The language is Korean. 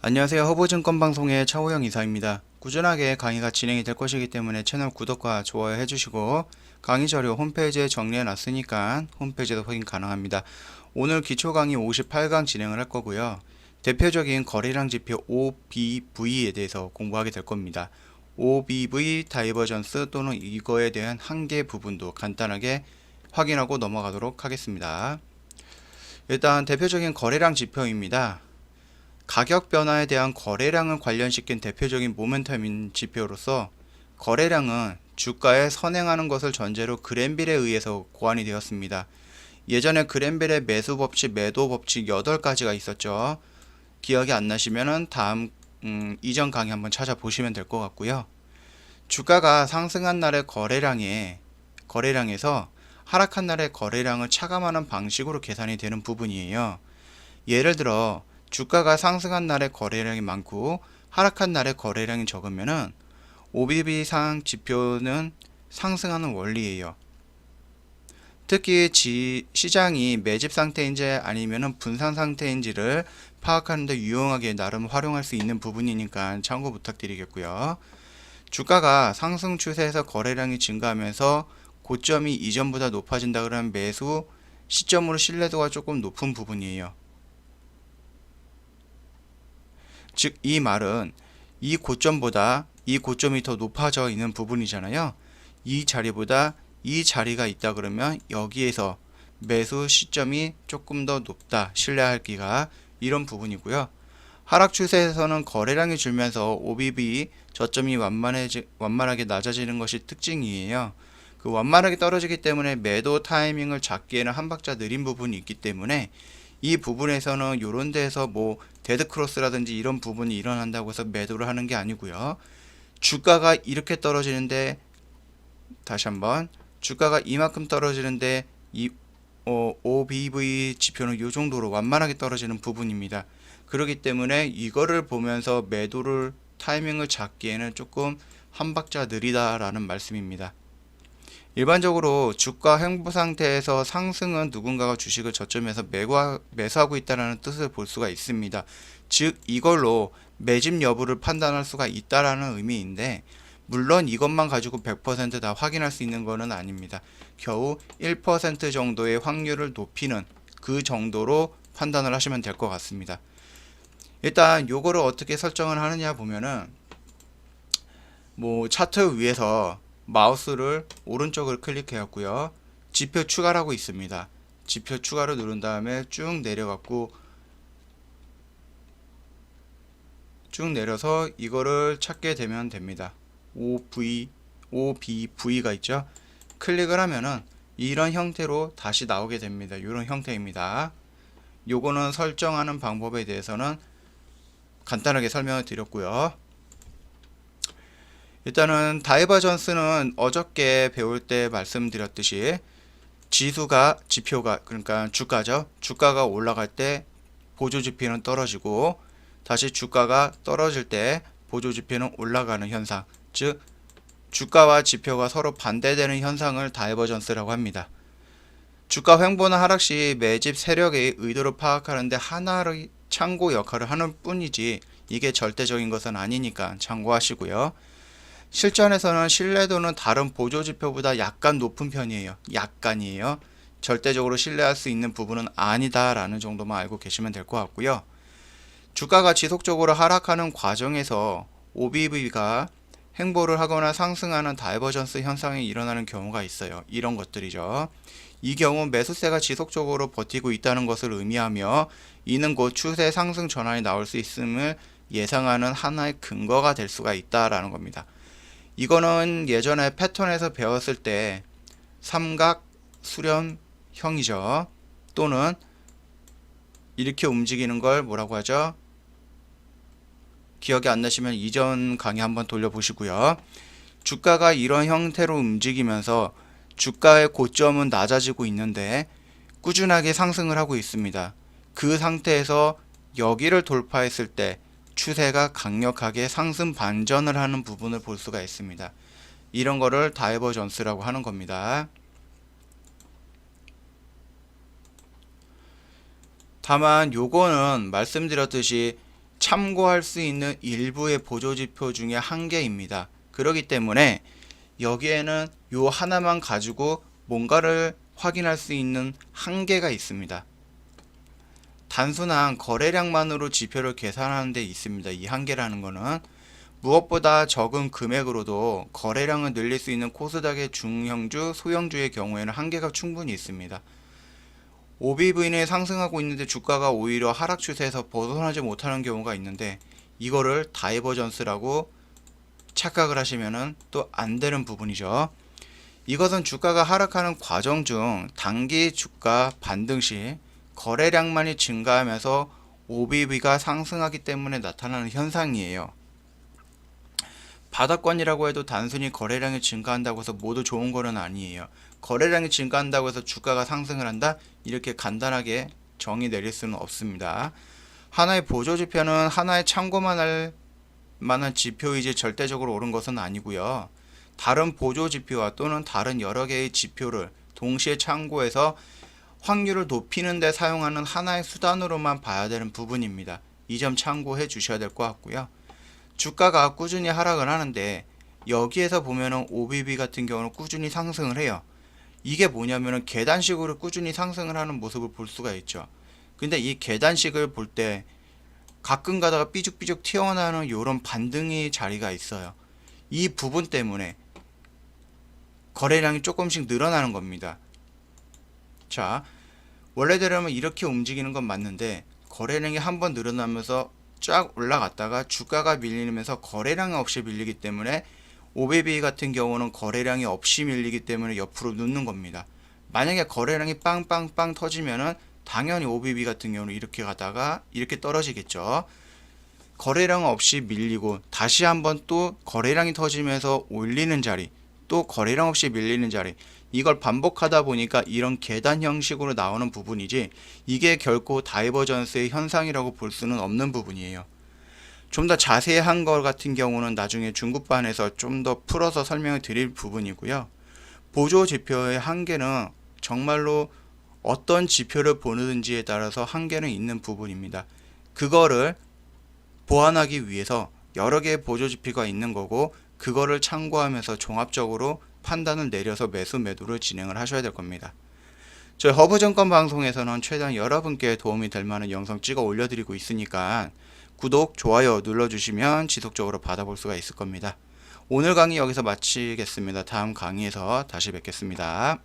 안녕하세요. 허브증권방송의 차호영 이사입니다. 꾸준하게 강의가 진행이 될 것이기 때문에 채널 구독과 좋아요 해주시고 강의 자료 홈페이지에 정리해 놨으니까 홈페이지에서 확인 가능합니다. 오늘 기초 강의 58강 진행을 할 거고요. 대표적인 거래량 지표 OBV에 대해서 공부하게 될 겁니다. OBV 다이버전스 또는 이거에 대한 한계 부분도 간단하게 확인하고 넘어가도록 하겠습니다. 일단 대표적인 거래량 지표입니다. 가격 변화에 대한 거래량을 관련시킨 대표적인 모멘텀인 지표로서 거래량은 주가에 선행하는 것을 전제로 그랜빌에 의해서 고안이 되었습니다. 예전에 그랜빌의 매수 법칙, 매도 법칙 8가지가 있었죠. 기억이 안 나시면은 다음 이전 강의 한번 찾아보시면 될 것 같고요. 주가가 상승한 날의 거래량에서 하락한 날의 거래량을 차감하는 방식으로 계산이 되는 부분이에요. 예를 들어 주가가 상승한 날의 거래량이 많고 하락한 날의 거래량이 적으면은 OBV상 지표는 상승하는 원리예요. 특히 시장이 매집 상태인지 아니면은 분산 상태인지를 파악하는 데 유용하게 나름 활용할 수 있는 부분이니까 참고 부탁드리겠고요. 주가가 상승 추세에서 거래량이 증가하면서 고점이 이전보다 높아진다 그러면 매수 시점으로 신뢰도가 조금 높은 부분이에요. 즉 이 말은 이 고점이 더 높아져 있는 부분이잖아요. 이 자리보다 이 자리가 있다 그러면 여기에서 매수 시점이 조금 더 높다, 신뢰하기가, 이런 부분이고요. 하락 추세에서는 거래량이 줄면서 OBV 저점이 완만하게 낮아지는 것이 특징이에요. 그 완만하게 떨어지기 때문에 매도 타이밍을 잡기에는 한 박자 느린 부분이 있기 때문에 이 부분에서는 요런 데에서 뭐 데드크로스라든지 이런 부분이 일어난다고 해서 매도를 하는 게 아니고요. 주가가 이렇게 떨어지는데, 다시 한번, 주가가 이만큼 떨어지는데 이 OBV 지표는 이 정도로 완만하게 떨어지는 부분입니다. 그렇기 때문에 이거를 보면서 매도를 타이밍을 잡기에는 조금 한 박자 느리다라는 말씀입니다. 일반적으로 주가 횡보 상태에서 상승은 누군가가 주식을 저점에서 매수하고 있다는 뜻을 볼 수가 있습니다. 즉 이걸로 매집 여부를 판단할 수가 있다라는 의미인데, 물론 이것만 가지고 100% 다 확인할 수 있는 것은 아닙니다. 겨우 1% 정도의 확률을 높이는 그 정도로 판단을 하시면 될 것 같습니다. 일단 요거를 어떻게 설정을 하느냐 보면은, 뭐 차트 위에서 마우스를 오른쪽을 클릭해갖고요, 지표 추가라고 있습니다. 지표 추가를 누른 다음에 쭉 내려서 이거를 찾게 되면 됩니다. OBV가 있죠. 클릭을 하면은 이런 형태로 다시 나오게 됩니다. 이런 형태입니다. 요거는 설정하는 방법에 대해서는 간단하게 설명을 드렸고요. 일단은 다이버전스는 어저께 배울 때 말씀드렸듯이 지표가, 그러니까 주가죠. 주가가 올라갈 때 보조지표는 떨어지고 다시 주가가 떨어질 때 보조지표는 올라가는 현상, 즉 주가와 지표가 서로 반대되는 현상을 다이버전스라고 합니다. 주가 횡보나 하락 시 매집 세력의 의도를 파악하는데 하나의 참고 역할을 하는 뿐이지 이게 절대적인 것은 아니니까 참고하시고요. 실전에서는 신뢰도는 다른 보조지표보다 약간 높은 편이에요. 약간이에요. 절대적으로 신뢰할 수 있는 부분은 아니다라는 정도만 알고 계시면 될 것 같고요. 주가가 지속적으로 하락하는 과정에서 OBV가 횡보를 하거나 상승하는 다이버전스 현상이 일어나는 경우가 있어요. 이런 것들이죠. 이 경우 매수세가 지속적으로 버티고 있다는 것을 의미하며 이는 곧 추세 상승 전환이 나올 수 있음을 예상하는 하나의 근거가 될 수가 있다라는 겁니다. 이거는 예전에 패턴에서 배웠을 때 삼각 수렴형이죠. 또는 이렇게 움직이는 걸 뭐라고 하죠? 기억이 안 나시면 이전 강의 한번 돌려보시고요. 주가가 이런 형태로 움직이면서 주가의 고점은 낮아지고 있는데 꾸준하게 상승을 하고 있습니다. 그 상태에서 여기를 돌파했을 때 추세가 강력하게 상승 반전을 하는 부분을 볼 수가 있습니다. 이런 거를 다이버전스라고 하는 겁니다. 다만 요거는 말씀드렸듯이 참고할 수 있는 일부의 보조지표 중에 한 개입니다. 그렇기 때문에 여기에는 요 하나만 가지고 뭔가를 확인할 수 있는 한계가 있습니다. 단순한 거래량만으로 지표를 계산하는 데 있습니다. 이 한계라는 거는 무엇보다 적은 금액으로도 거래량을 늘릴 수 있는 코스닥의 중형주, 소형주의 경우에는 한계가 충분히 있습니다. OBV는 상승하고 있는데 주가가 오히려 하락 추세에서 벗어나지 못하는 경우가 있는데 이거를 다이버전스라고 착각을 하시면 또 안 되는 부분이죠. 이것은 주가가 하락하는 과정 중 단기 주가 반등 시 거래량만이 증가하면서 OBV가 상승하기 때문에 나타나는 현상이에요. 바닥권이라고 해도 단순히 거래량이 증가한다고 해서 모두 좋은 거는 아니에요. 거래량이 증가한다고 해서 주가가 상승을 한다? 이렇게 간단하게 정의 내릴 수는 없습니다. 하나의 보조지표는 하나의 참고만 할 만한 지표이지 절대적으로 옳은 것은 아니고요. 다른 보조지표와 또는 다른 여러 개의 지표를 동시에 참고해서 확률을 높이는 데 사용하는 하나의 수단으로만 봐야 되는 부분입니다. 이 점 참고해 주셔야 될 것 같고요. 주가가 꾸준히 하락을 하는데 여기에서 보면은 OBV 같은 경우는 꾸준히 상승을 해요. 이게 뭐냐면은 계단식으로 꾸준히 상승을 하는 모습을 볼 수가 있죠. 근데 이 계단식을 볼 때 가끔 가다가 삐죽삐죽 튀어나오는 이런 반등의 자리가 있어요. 이 부분 때문에 거래량이 조금씩 늘어나는 겁니다. 자, 원래대로면 이렇게 움직이는 건 맞는데 거래량이 한번 늘어나면서 쫙 올라갔다가 주가가 밀리면서 거래량이 없이 밀리기 때문에 OBV 같은 경우는 거래량이 없이 밀리기 때문에 옆으로 눕는 겁니다. 만약에 거래량이 빵빵빵 터지면은 당연히 OBV 같은 경우는 이렇게 가다가 이렇게 떨어지겠죠. 거래량 없이 밀리고 다시 한번 또 거래량이 터지면서 올리는 자리, 또 거래량 없이 밀리는 자리, 이걸 반복하다 보니까 이런 계단 형식으로 나오는 부분이지 이게 결코 다이버전스의 현상이라고 볼 수는 없는 부분이에요. 좀 더 자세한 것 같은 경우는 나중에 중급반에서 좀 더 풀어서 설명을 드릴 부분이고요. 보조 지표의 한계는 정말로 어떤 지표를 보는지에 따라서 한계는 있는 부분입니다. 그거를 보완하기 위해서 여러 개의 보조 지표가 있는 거고 그거를 참고하면서 종합적으로 판단을 내려서 매수 매도를 진행을 하셔야 될 겁니다. 저희 허브증권 방송에서는 최대한 여러분께 도움이 될 만한 영상 찍어 올려드리고 있으니까 구독, 좋아요 눌러주시면 지속적으로 받아볼 수가 있을 겁니다. 오늘 강의 여기서 마치겠습니다. 다음 강의에서 다시 뵙겠습니다.